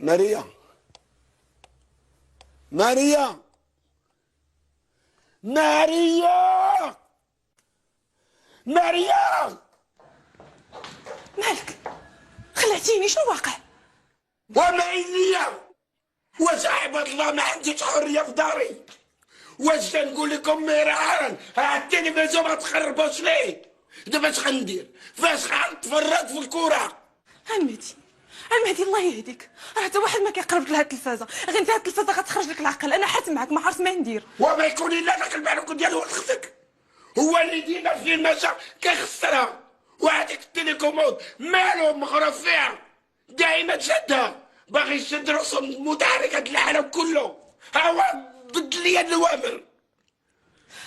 ماريا، ماريا، ماريا، ماريا، مالك؟ خلعتيني، شنو واقع؟ وما ليا. واش عباد الله ما عنديش حريه في داري؟ واش نقول لكم مرارا عاد ما تخربوش ليه؟ دابا اش غندير؟ فاش غنتفرج في الكره؟ المهدي، المهدي الله يهديك، راه حتى واحد ما كيقربك لهاد التلفازه، غير انت هاد التلفازه غتخرج لك العقل. انا حات معاك، ما عرفت ما ندير. وما يكون الا داك المعلوك ديال ولد اختك هو اللي ديما في المشا كيخسرها، وهذيك التليكوموند مالو مغرف فيها دائما شادها، باغي يشد رسوم متحركات العالم كله. ها هو بدل لي الاوامر.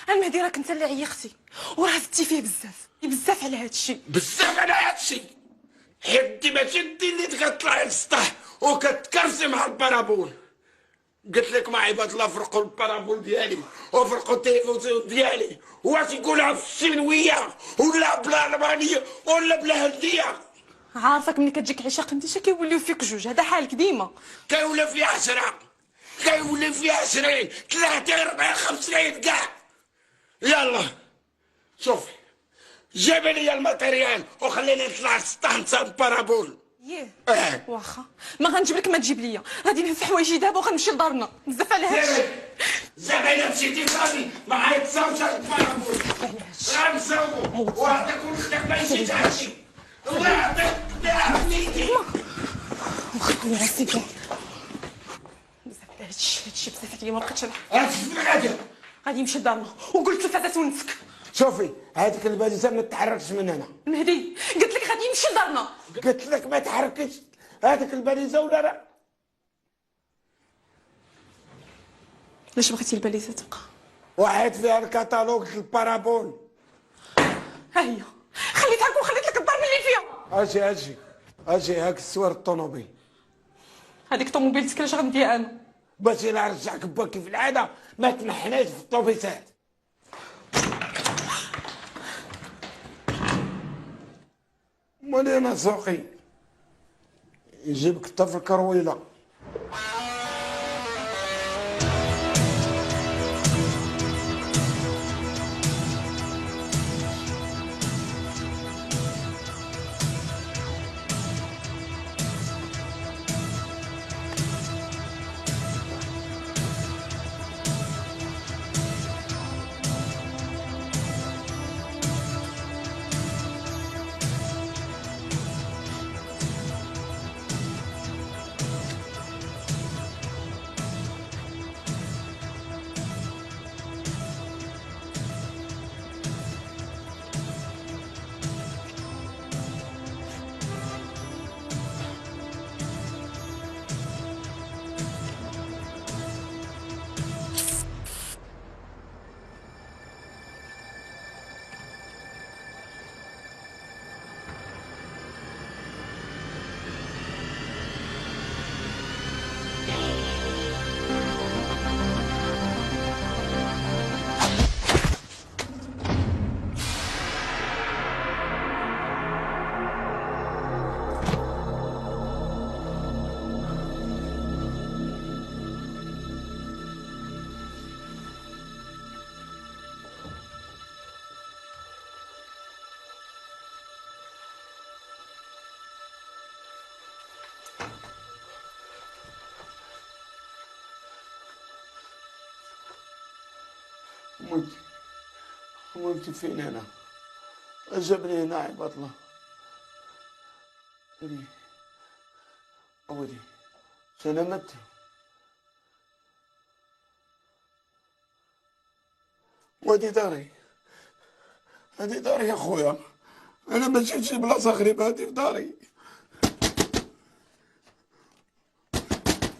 المهدي راك انت اللي عيقتي، وراه زدتي فيه بزاف بزاف على هاد الشيء. بزاف على هادشي، حيت ماشي انت اللي كتطلعي للسطح وكتكرسي مع البارابول. قلت لك مع عباد الله فرقوا البارابول ديالي وفرقوا التلفزيون ديالي. واش يقولها في الشينويه ولا بلا المانيه ولا بلا هنديه؟ عارفك ملي كتجيك عشاق انت كيوليو فيك جوج، هذا حالك ديما. كيولي فيها 10، كيولي فيها 20، 30، 40، 50 كاع. يلا شوفي، جيبي لي الماتيريال وخليني نطلع للسطح نصاوب بارابول. ياه واخا ما غنجيب لك، ما تجيب ليا، غادي نهز حوايجي دابا وغنمشي لدارنا. بزاف على هادشي. زعما الا مشيتي صافي ما غيتصاوبش هاد البارابول. غنصاوبو وهذاك ولدك ما يجيش هادشي. الله يعطيك عافيتي. واخا خلي راسي بزاف على هادشي بزاف عليا، ما بقيتش نحل. غادي غادي نمشي لدارنا وقلت التلفازه ونسك. شوفي هذيك الباليزه ما تتحركش من هنا. المهدي قلت لك غادي نمشي لدارنا. قلت لك ما تحركش هذيك الباليزه ولا لا. علاش بغيتي الباليزه تبقى؟ واحد فيها الكتالوج البارابول. ها هي خليتها لك وخليت لك الدار اللي فيها. اجي هاك السوار الطوموبيل. هذيك طوموبيلتك علاش غنديها انا؟ باش الا رجعك با كيف العاده ما تنحناش في الطوبيسات. مالي انا سوقي يجيبك حتى في الكرويله. وانت فين هنا؟ جابني هنا عباد الله. ودي سلامت. ودي داري، هادي داري يا خويا، انا ما جيتش بلاصه غريبه، هادي في داري.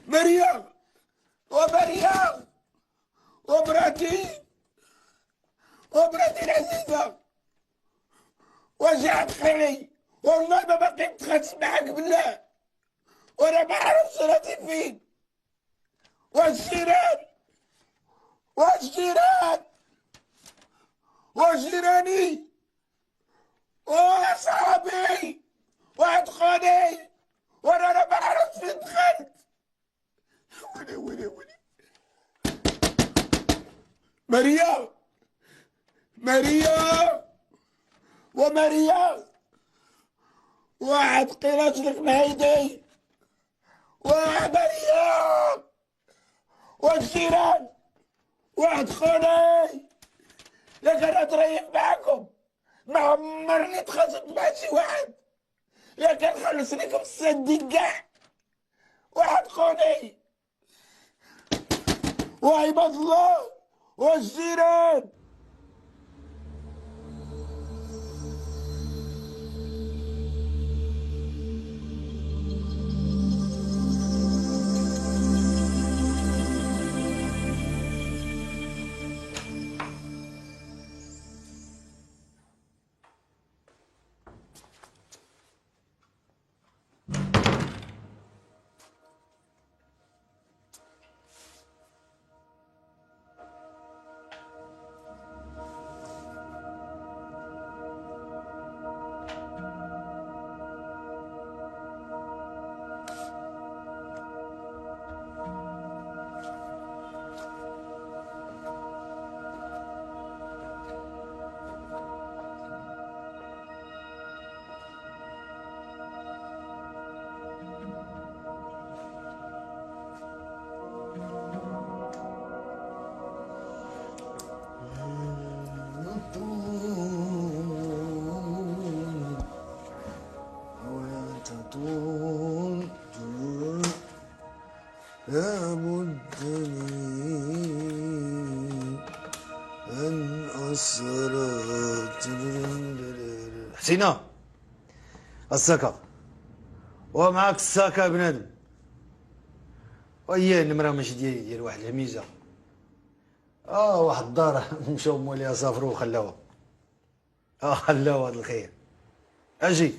مريم ومريم ومراتي العزيزة، وجعت خيري والله ما باقي نتخلص معاك بالله، وانا ما عرفتش راسي فين. والجيران وجيراني وصحابي وادخلي، وانا ما عرفتش فين دخلت. ماريا، ماريا وماريا، واحد قيلات لك مهيدي، وماريا والجيران، واحد خوني. ياك انا تريح معاكم، ما عمرني تخاصمت مع شي واحد، ياك نخلص لكم الصديق كاع. واحد خوني وعباد الله والجيران. حسينة الساكا ومعاك الساكا بنادم، وهي النمرة ماشي ديالي، ديال واحد الهميزة. واحد الدار مشاو موليها سافروا وخلاوها. خلاوها هاد الخير. اجي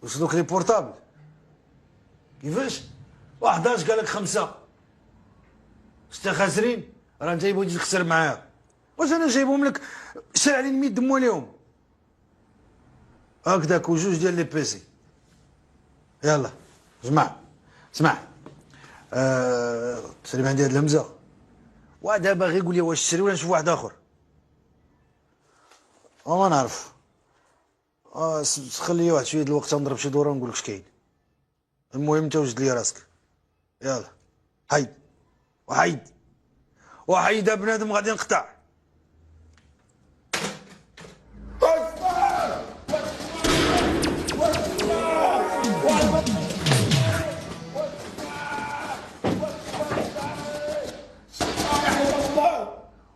وصلوك لي بورتابل كيفاش؟ واحد اش قالك 5 6 خاسرين، راه انت يبغي تخسر معايا. واش انا جايبهم لك شاعلين ميت دمو عليهم هكذاك، وجوج ديال لي بيسي. يلا اسمع تسلم عندي هاد الهمزه، ودابا غير قول لي واش تشري ولا نشوف واحد اخر. ما نعرف. خلي واحد شويه الوقت نضرب شي دوره ونقول لك اش كاين. المهم انت وجد لي راسك. يلا حيد وحيد بنادم غادي نقطع.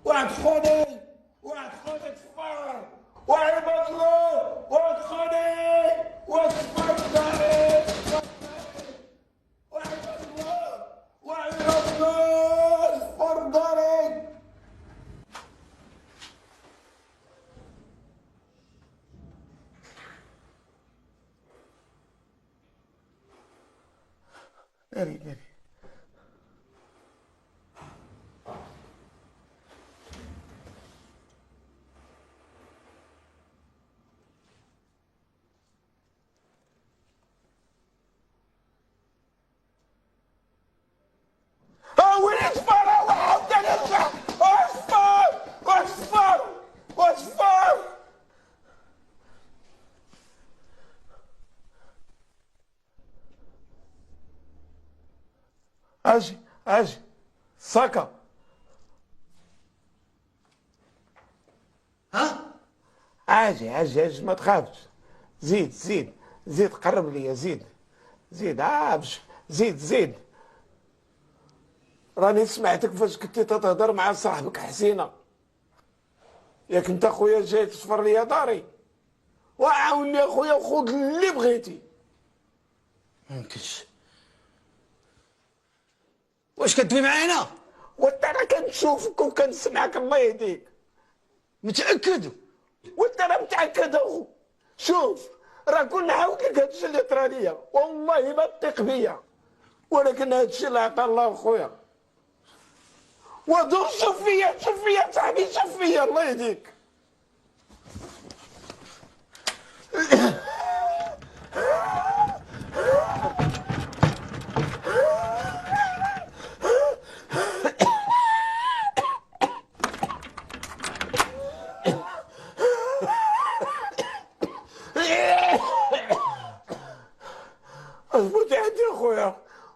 واحد خوني كفار، وعباد الله واحد خوني وكفار داري، وعباد الله كفار داري. داري وين اصفر؟ وعاودتاني اصفر. اجي ساكا. اجي ما تخافش. زيد قرب ليا، زيد زيد. راني سمعتك فاش كنتي تتهضر مع صاحبك حسينه، ياك انت خويا جاي تصفر ليا داري، وعاوني اخويا وخذ اللي بغيتي. ممكنش. واش كدوي معانا؟ وانت انا كنشوفك وكنسمعك الله يهديك. متاكد؟ وانت انا متاكد اخو. شوف راه كون نعاود لك هادشي اللي طرا ليا والله ما تثق بيا، ولكن هادشي اللي عطا الله خويا. ودور شوف فيا صاحبي، شوف فيا الله يهديك.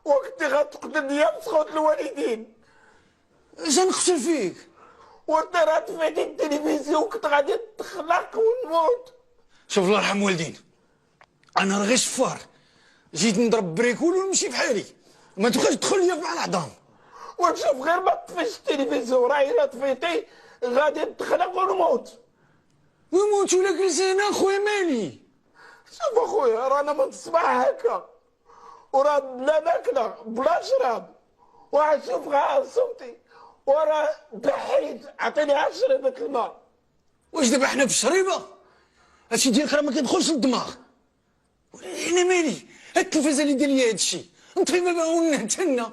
وكنت غتقتلني بسخط الوالدين. اش نقتل فيك؟ وانت راه طفيتي التلفزيون كنت غادي تخلق ونموت. شوف الله يرحم والدينا، انا راه غير شفار، جيت نضرب بريكول ونمشي بحالي، ما تبقاش تدخل ليا مع العظام. وشوف غير ما تطفيش التلفزيون، راه الا طفيتي غادي تخلق ونموت. نموت ولا كرسينا اخويا مالي. شوف اخويا رانا من الصباح هكا وراه بلا ماكله بلا شراب، وشوف غا صوتي وراه بحيت عطيني 10 الماء. واش دابا حنا في الشريبه؟ هادشي ديالك راه ما كيدخلش للدماغ. انا مالي، هاد التلفازه اللي دار لي هادشي نطفي بابا ونهتنى.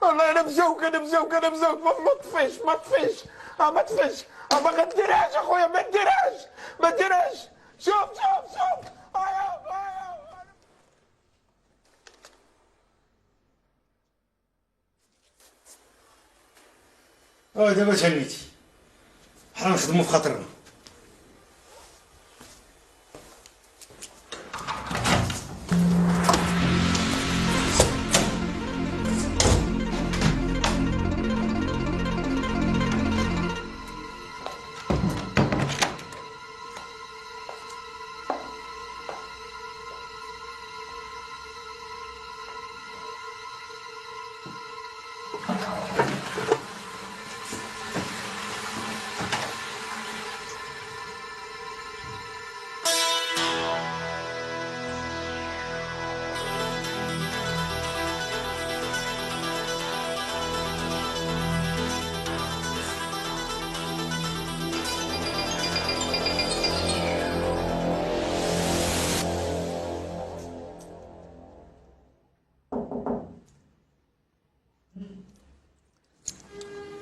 والله انا مزوق ما تطفيش ما تطفيش ما غديرهاش اخويا، ما ديرهاش. شوف دابا تهنيتي، حنا نخدمو في خاطرنا.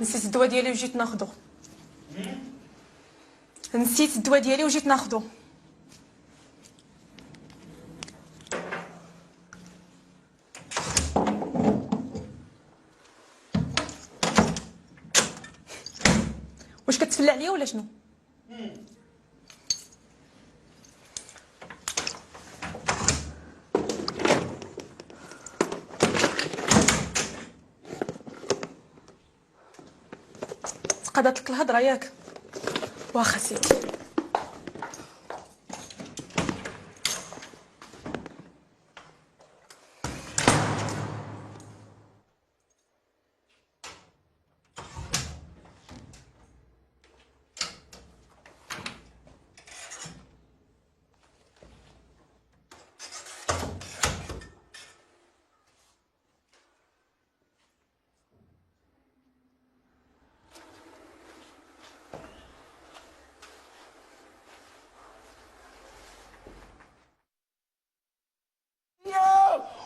نسيت الدواء ديالي وجيت ناخذو. نسيت الدواء ديالي وجيت ناخذو. واش كتفلع عليا ولا شنو؟ تقادت لك الهضره ياك؟ واخا سيدي.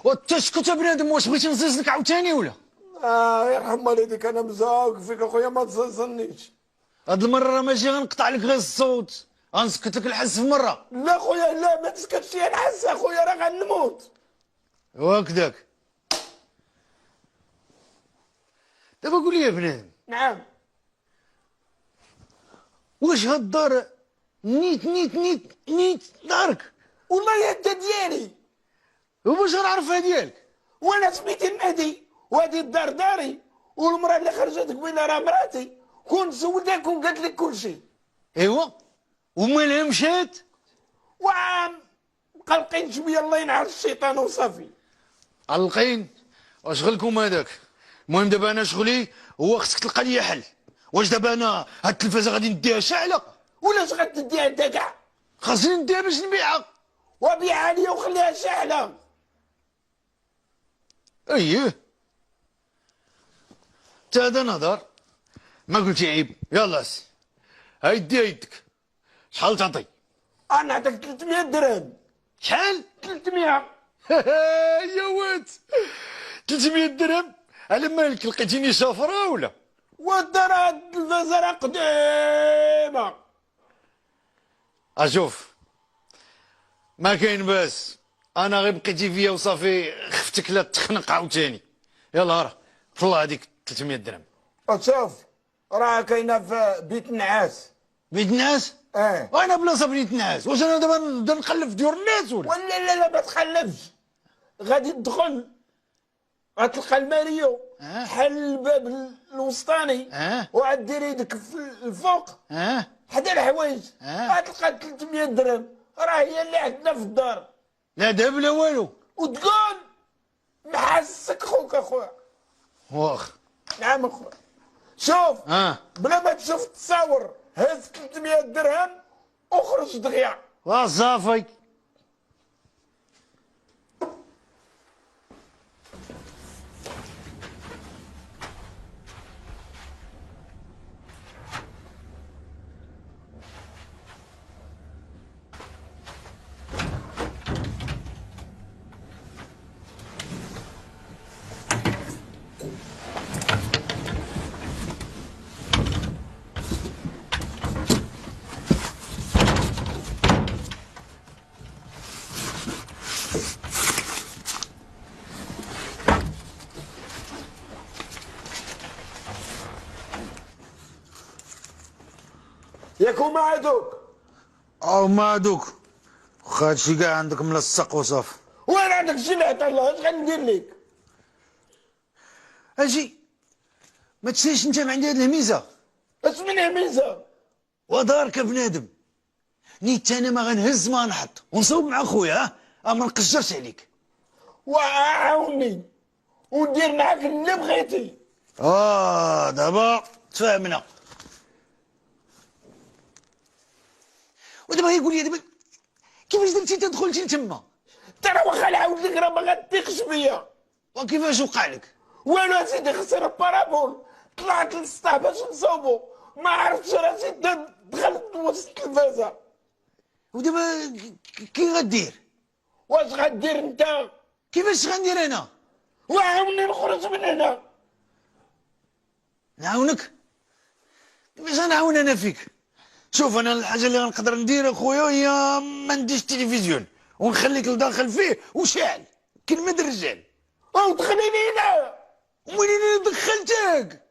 وتسكت يا بنادم، واش بغيتي نزيز لك عاوتاني ولا؟ يرحم والديك انا مزاوق فيك اخويا ما تزنيش. هاد المره راه ماشي غنقطع لك غير الصوت، غنسكت لك الحس في مره. لا خويا لا ما تسكتش يا نحس اخويا راه غنموت. وهكذاك. دابا قول لي يا بنادم، نعم. واش هاد الدار نيت دارك؟ والله يا انت ديالي. وباش غنعرفها ديالك؟ وانا سميتي المهدي وهذه الدار داري، والمراه اللي خرجت قبيله راه مراتي، كون سولتك كون قالت لك كل شيء. ايوا ومالها مشات؟ وعام قلقين شويه الله ينعر الشيطان وصافي. علقين وشغلكم هذاك. المهم دابا انا شغلي هو خصك تلقى لي حل. واش دابا انا هاد التلفازه غادي نديها شاعله؟ ولاش غتديها انت كاع؟ خاصني نديها باش نبيعها. وبيعها ليا وخليها شاعله. اييه تا هذا نهضر ما قلتي عيب. يلا سي هاي ديها يدك. شحال تعطي؟ انا نعطيك 300 درهم. شحال؟ 300. يا واد 300 درهم على مالك لقيتيني شافره ولا؟ والدار التلفازه راه قديمه. اشوف ما كاين باس، انا غير بقيتي فيا وصافي خفتك لا تخنق عاوتاني. يلا راه في الله هذيك 300 درهم. شوف راه كاينه في بيت النعاس. بيت الناس؟ وانا بلاصه بنيت الناس، واش انا دابا نبدا نخلف ديور الناس ولا؟ ولا لا ما تخلفش، غادي تدخل غتلقى الماريو اه. حل الباب الوسطاني اه. وغدير يدك في الفوق حدا الحوايج غتلقى 300 درهم، راه هي اللي عندنا في الدار. لا ذهب لا والو. وتقول محسك خوك اخويا. واخ. نعم اخويا. شوف بلا ما تشوف التصاور، هز 300 درهم وخرج دغيا. وصافي. ياك هما هادوك. او ما دوك واخا هادشي كاع عندك ملصق وصافي. وين عندك شي اللي عطا الله، اش غندير لك؟ اجي ما تشريش انت من عندي هاد الهميزه. اش من هميزه؟ ودارك بنادم نيت انا ما غنهز ما نحط ونصوب مع خويا ما نقشرش عليك. وعاوني وندير معاك اللي بغيتي. دابا تفاهمنا. ودابا يقول لي دابا كيفاش درتي تدخلتي لتما؟ ترى واخا نعاود لك راه ما غتثقش بيا. وكيفاش وقع لك؟ والو اسيدي خسر البارابول، طلعت للسطح باش نصوبو، ما عرفتش راه سيدي دخلت وسط التلفازه. ودابا كي غدير؟ واش غدير انت؟ كيفاش غندير انا؟ وعاوني نخرج من هنا. نعاونك؟ كيفاش غنعاون انا فيك؟ شوف انا الحاجه اللي غنقدر ندير اخويا هي ما نديش التلفزيون ونخليك لداخل فيه وشاعل كلمه الرجال. ودخليني هنا. وين اللي دخلتك؟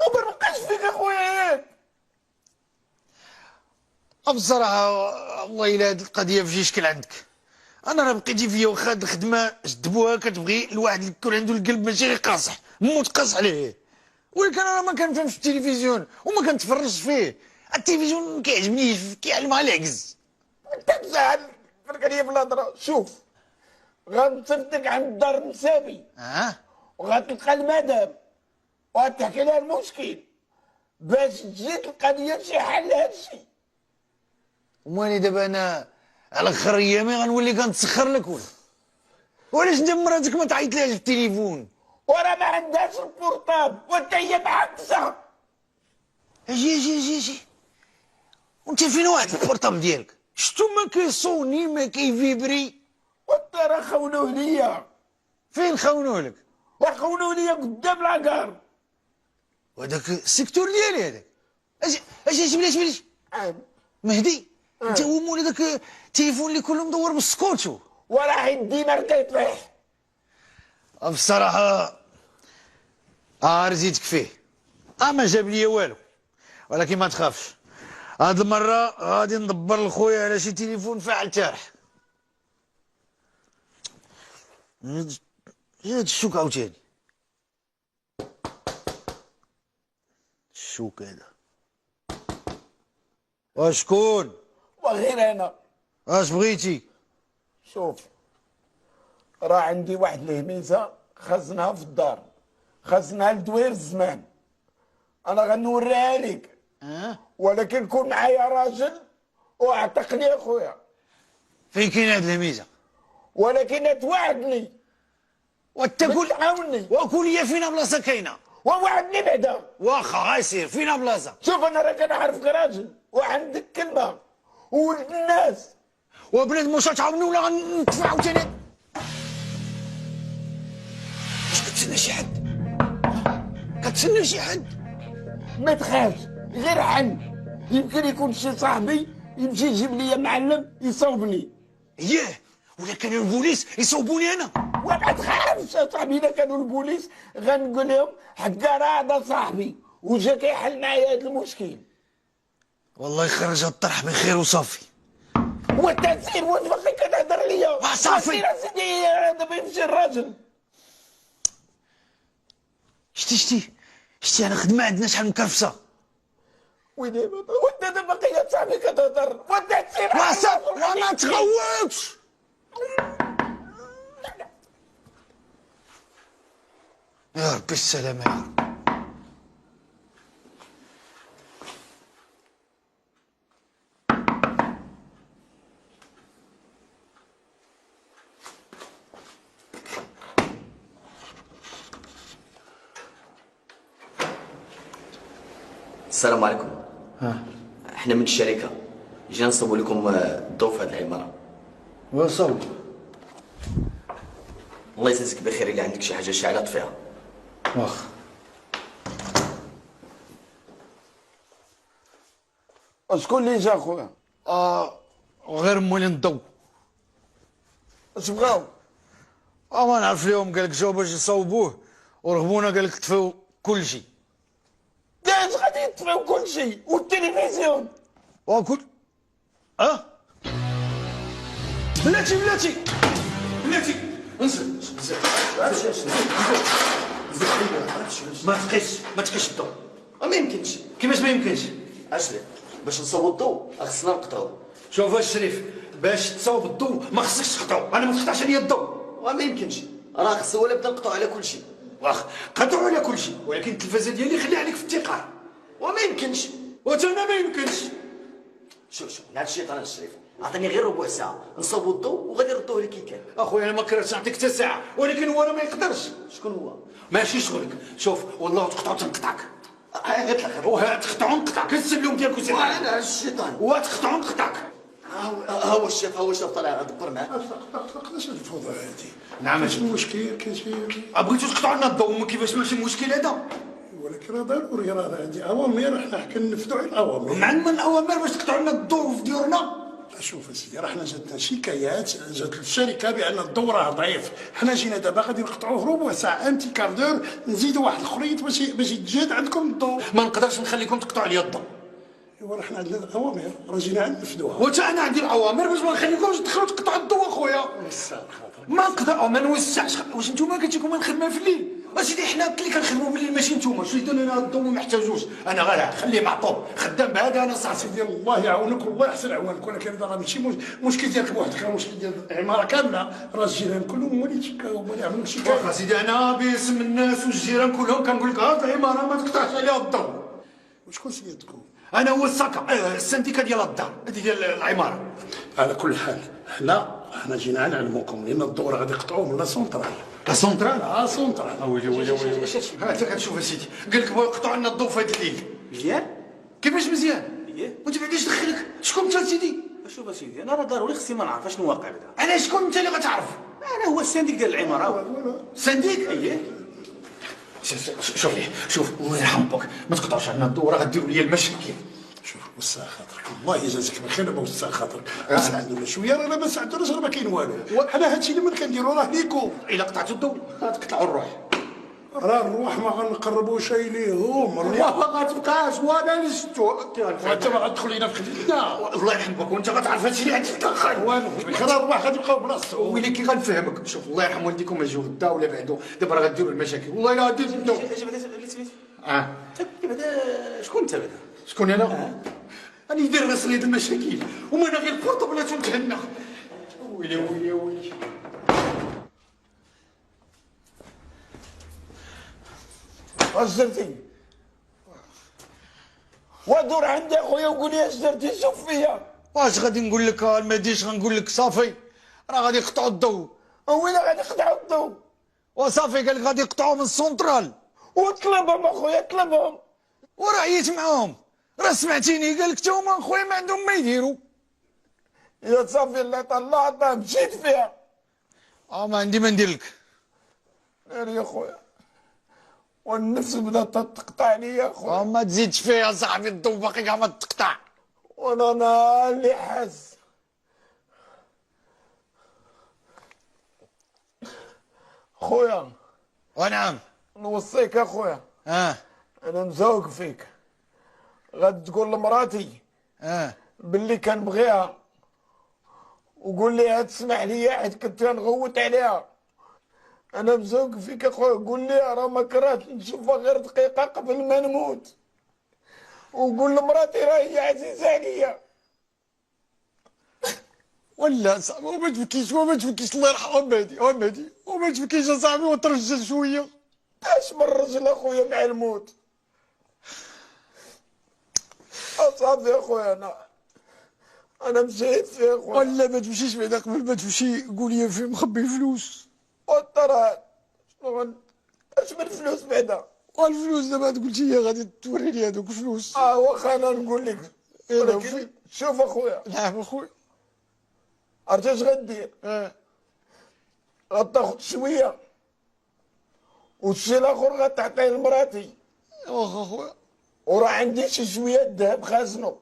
وما نبقاش فيك اخويا ياك. بصراحه والله الا هاد القضيه في شكل عندك. انا راه بقيتي فيا واخا هاد الخدمه جدبوها كتبغي الواحد اللي يكون عنده القلب ماشي غير قاصح موت قاصح عليه. ولكن انا ما كنفهمش في التلفزيون وما كنتفرجش فيه. التلفزيون ما كيعجبنيش كيعلم على العكز. انت تزعل فرق عليا في الهضره. شوف غنصيفطك عند دار النسابي وغتلقى المدام وغتحكي لها المشكل باش تجي تلقى ليا شي حل هادشي. ومالي دابا انا على اخر ايامي غنولي كنتسخر لك وعلاش انت مراتك ما تعيط لهاش في التليفون؟ وراه ما عندهاش البورطاب وانت هي معكسه. اجي وانت فين واحد البورطابل ديالك؟ شتو ما كيصوني ما كيفيبري؟ وانت راه خونوه ليا. فين خونوه لك؟ وخونوه ليا قدام لاكار. وهداك السيكتور ديالي هذاك. اجي بلاش مهدي انت هو مول هذاك التليفون اللي كله مدور بالسكوتشو. وراه يدي ما كيطيح. بصراحه رزيتك فيه ما جاب لي والو، ولكن ما تخافش هاد المره غادي ندبر لخويا على شي تليفون فاعل تارح. هاد الشوك عاوتاني الشوك هذا وشكون؟ وغير انا. اش بغيتي؟ شوف راه عندي واحد الهميزه خزنها في الدار، خزنها لدوير الزمان، انا غنوريها لك. ولكن كون معايا راجل واعتقني اخويا. فين كاين هاد الهميزه؟ ولكن توعدني وتقول تعاوني وقول لي فينا بلاصه كاينه ووعدني بعدا. واخا غيصير فينا بلاصه. شوف انا راه كنعرفك راجل وعندك كلمه وولد الناس. وبنادم واش تعاوني ولا غندفع عاوتاني؟ واش كتسنى شي حد؟ كتسنى شي حد؟ ما تخافش غير حل. يمكن يكون شي صاحبي يمشي يجيب لي معلم يصوبني. اييه ولا كانوا البوليس يصوبوني انا؟ وما تخافش صاحبي، اذا كانوا البوليس غنقول لهم حكا راه هذا صاحبي وجا كيحل معايا هذا المشكل. والله يخرج الطرح بخير وصافي. والتأثير واش باقي كتهضر ليا؟ صافي سيدي دابا يمشي الراجل. شتي انا خدمه عندنا شحال مكرفسه. وانت دابا باقي صاحبي كتهضر وانت تسير وما تغوتش. يا ربي السلامه يا رب. السلام عليكم. احنا من الشركه جينا نصوبوا لكم الضوء في هذه العماره. وصوب. الله يجازيك بخير اللي عندك شي حاجه شاعله طفيها. واخ شكون اللي جا خويا؟ غير مولين الضو. اش بغاو؟ ما نعرف ليهم، قال لك جاو باش يصوبوه ورغبونا، قال لك طفيو كلشي. كاش غادي يطفيو كلشي والتلفزيون وكل بلاتي انزل ما تقيش الضو. ما يمكنش. كيفاش ما يمكنش؟ اشري باش نصوبوا الضوء خصنا نقطعوه. شوف الشريف، باش تصاوب الضو ما خصكش تقطعو. انا ما تقطعش عليا الضو. ما يمكنش، راه خصو ولا بدا نقطعوا على كل شيء. واخ قطعوا على كل شيء، ولكن التلفازه ديالي خليها عليك في التقار. وما يمكنش. وتانا ما يمكنش. شوف هاد الشيطان الشريف عطيني غير ربع ساعه نصوبوا الضوء وغادي نردوه لك كي كان. اخويا انا ما كرهتش نعطيك حتى ساعه، ولكن هو راه ما يقدرش. شكون هو؟ ماشي شغلك. شوف والله تقطعو تنقطعك. غير لك وتقطعو نقطعك. السلوم ديالك سير. انا الشيطان. وتقطعو نقطعك. هو الشيف طلع دبر معاه. قداش الفوضى هذه؟ نعم ماشي مشكل كثير. بغيتو تقطعوا لنا الضو، كيفاش ماشي مشكل هذا؟ ولكن راه ضروري، راه عندي اوامر، حنا كنفذوا على الاوامر. مع من الاوامر باش تقطعوا لنا الضو في ديورنا؟ شوف اسيدي، راه حنا جاتنا شكايات، جات الشركه بان الضو راه ضعيف. حنا جينا دابا غادي نقطعوه ربع ساعه، انتي كاردور، نزيدوا واحد الخريط باش يتجاد عندكم الضو. ما نقدرش نخليكم تقطعوا لي الضو. ايوا راه حنا عندنا الاوامر، راه جينا نفذوها. وتا انا عندي الاوامر باش ما نخليكمش تدخلوا تقطعوا الضو اخويا. ما نقدر ما نوسعش. واش نتوما كتجيكم نخدمها في الليل؟ اسيدي حنا اللي كنخدموا بالليل ماشي نتوما. شو يدير لنا الضو ما محتاجوش. انا غير خليه معطوب خدام بهذا انا صاحبي. سيدي الله يعاونك والله يحسن عوانك، ولكن هذا راه ماشي مشكل ديالك بوحدك، راه مشكل ديال العماره كامله. راه الجيران كلهم هما اللي تشكاو، هما اللي عملوا شكايه. واخا سيدي انا باسم الناس والجيران كلهم كنقول لك هاد العماره ما تقطعش عليها الضو. وشكون سيادتكم؟ انا هو الساكا السنديكا ديال الدار ديال العماره. على كل حال حنا جينا نعلموكم لان الدور غادي يقطعوه من لا سونترال. لا سونترال؟ سونترال. ويلي انت كتشوف اسيدي، قال لك بغاو يقطعوا لنا الضو في هاد الليل. مزيان؟ كيفاش مزيان؟ ايه وانت بعداش دخلك؟ شكون انت سيدي؟ شوف اسيدي، انا راه ضروري خصني ما نعرف شنو واقع بعدا. انا شكون انت اللي غتعرف؟ انا هو السنديك ديال العماره. سنديك؟ اييه. شوف الله يرحم بوك، ما تقطعوش عنا الضو راه غديروا لي المشاكل. شوف وسع خاطرك، الله يجازيك بخير دابا وسع خاطرك. ساعدونا شويه، راه ما ساعدوناش، راه ما كاين والو. حنا هادشي اللي ما كنديروا راه ليكم. الا قطعتوا الضو غتقطعوا الروح. راه الروح ما غنقربوش اليهم، الروح ما غتبقاش ولا نشتو. وانت ما غتدخل لينا في خدمتنا. الله يرحم بوك وانت غتعرف هادشي اللي عندك داخل. والو بخير الروح غادي يبقاو بلاصتو. ويلي كي غنفهمك. شوف الله يرحم والديكم ما جاو غدا ولا بعدو، دابا راه غديروا المشاكل. والله الا غديروا الضو. بعدا شكون انت بعدا؟ شكون انا؟ راني داير راسي هاد المشاكل وما انا غير بورطابلات ونتهنى. ويلي اش درتي؟ ودور عندي اخويا وقول لي اش درتي. شوف فيا واش غادي نقول لك؟ ما ديش غنقول لك صافي راه غادي يقطعوا الضو. وين غادي يقطعوا الضو؟ وصافي قال لك غادي يقطعوا من السونترال. وطلبهم اخويا طلبهم. وراه عييت معاهم، راه سمعتيني قال لك تا هما خويا ما عندهم ما يديروا. يا صافي الله طلعتها مشيت فيها. ما عندي ما ندير لك. غير يا خويا والنفس بدات تقطع لي يا خويا. ما تزيدش فيها صاحبي، الضو باقي كاع ما تقطع. وانا اللي حاس. خويا ونعم. نوصيك اخويا، انا مزوق فيك. غادي تقول لمراتي باللي كنبغيها، وقول ليها تسمح لي حيت كنت نغوت عليها. انا مزوق فيك اخويا، قول لي راه ما كرهت نشوفها غير دقيقه قبل ما نموت، وقول لمراتي راه هي عزيزه عليا. ولا صاحبي وما تبكيش وما تبكيش، الله يرحمه مهدي مهدي، وما تبكيش يا صاحبي وترجل شويه. اش من رجل اخويا مع الموت. اصافي اخويا، انا مشيت فيه اخويا. ولا ما تمشيش بعدا، قبل ما تمشي قول لي فين مخبي الفلوس. والطراد شنو اش من فلوس بعدا؟ والفلوس دابا قلتي لي غادي توري لي هذوك الفلوس. واخا انا نقول لك، ولكن شوف اخويا. نعم اخويا. عرفتي اش غدير؟ غتاخد شويه والشي الاخر غتعطيه لمراتي. واخا اخويا. وراه عندي شي شويه الذهب خازنو،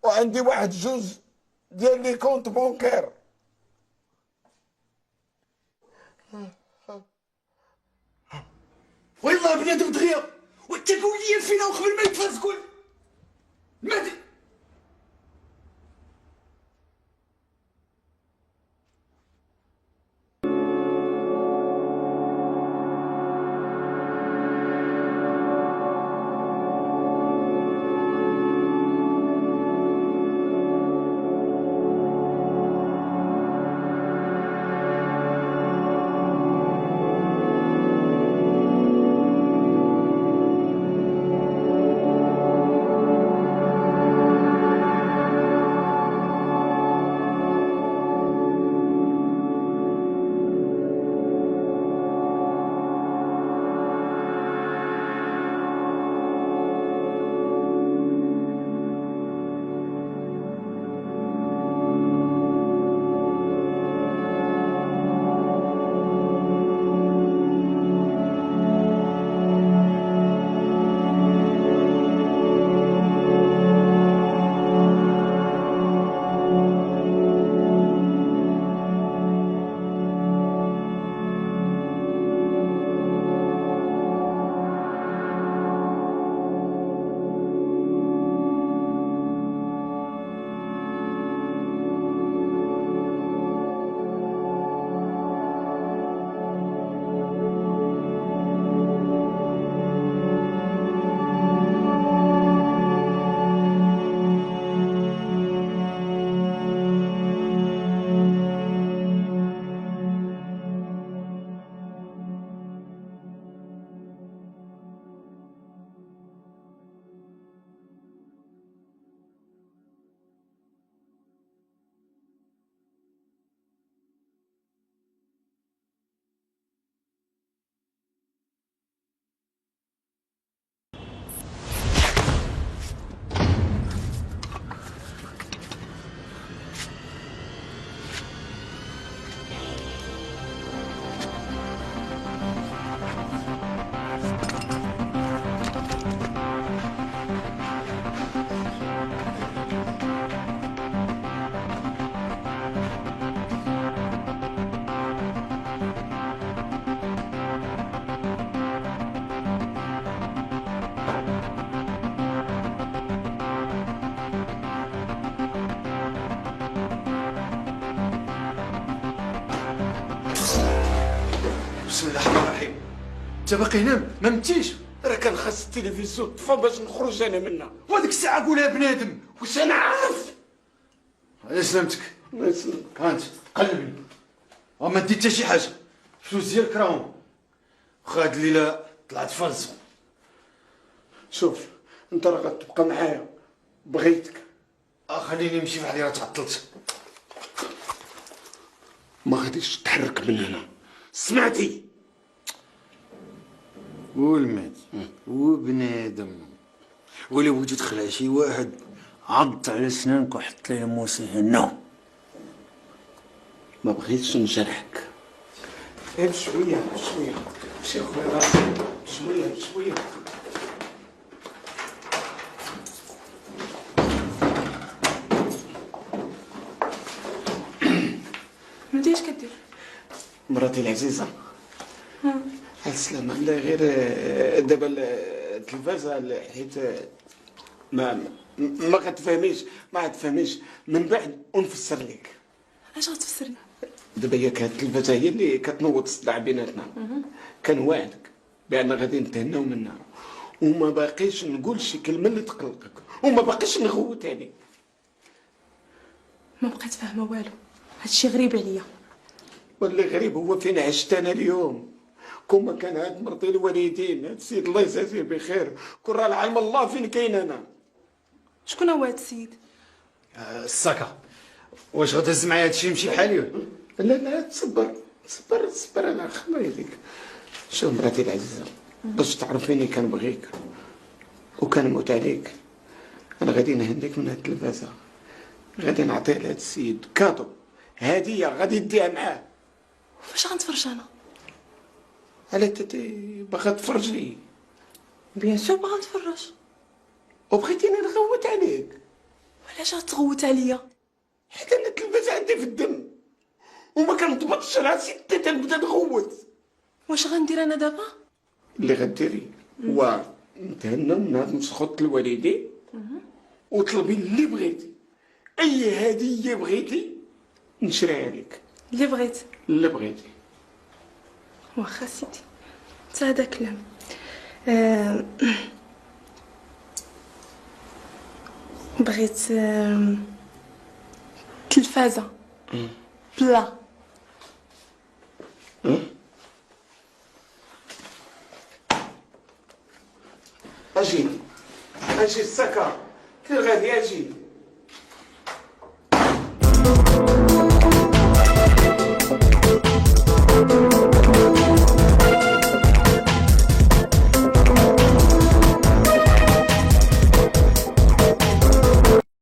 وعندي واحد جوج ديال لي كونت بونكير. والله بنادم دغيا، وانت قول لي فينا وقبل ما يتفرز قول مهدي. بسم الله الرحمن الرحيم. انت باقي هنا ما متيش؟ راه كان خاص التلفزيون طفى باش نخرج انا منها. وهذيك الساعه قولها بنادم. واش انا عارف؟ على سلامتك. الله يسلمك. هانت قلبني وما ديت حتى شي حاجه. الفلوس ديالك راهم. واخا هاد الليله طلعت فالص. شوف انت راه غتبقى معايا، بغيتك. خليني نمشي فحالي راه تعطلت. ما غاديش تحرك من هنا، سمعتي؟ والمات وبنادم ولا بغيتي تخلع شي واحد عض على سنانك وحط ليه موسى هنا. ما بغيتش نجرحك. غير شويه شويه، ماشي خويا، شويه شويه. مهدي اش كدير؟ مراتي العزيزه على السلامه. لا غير دابا التلفازه حيت ما كتفهميش، ما غتفهميش من بعد ونفسر لك. اش غتفسر لي؟ دابا ياك هاد التلفازه هي اللي كتنوض الصداع بيناتنا. كنوعدك بان غادي نتهناو منها، وما باقيش نقول شي كلمه اللي تقلقك، وما باقيش نغوت عليك. ما بقيت فاهمه والو، هادشي غريب عليا. واللي غريب هو فين عشت انا اليوم. كون ما كان هاد مرضي الوالدين، هاد السيد الله يجازيه بخير، كون راه العلم الله فين كاين انا. شكون هو هاد السيد؟ الساكا، واش غتهز معايا هادشي يمشي بحالي ولا؟ لا تصبر انا الله يهديك. شوف مراتي العزيزه، باش تعرفيني كنبغيك وكنموت عليك. انا غادي نهنديك من هاد التلفازه، غادي نعطيه لهاد السيد كادو، هديه غادي نديها معاه. فاش غنتفرج انا؟ على تتي باغا تفرجي بيان سور باغا نتفرج. وبغيتيني نغوت عليك؟ وعلاش غتغوت عليا؟ حيت انا التلفازه عندي في الدم وما كنضبطش راسي حتى تنبدا نغوت. واش غندير انا دابا؟ اللي غديري هو نتهنى من هاد مسخوط الوالدين، وطلبي اللي بغيتي، اي هديه بغيتي نشريها لك. اللي بغيت. اللي بغيتي. واخا سيدي، تا هذا كلام. بغيت تلفازة بلا. اجي السكر كي غادي اجي.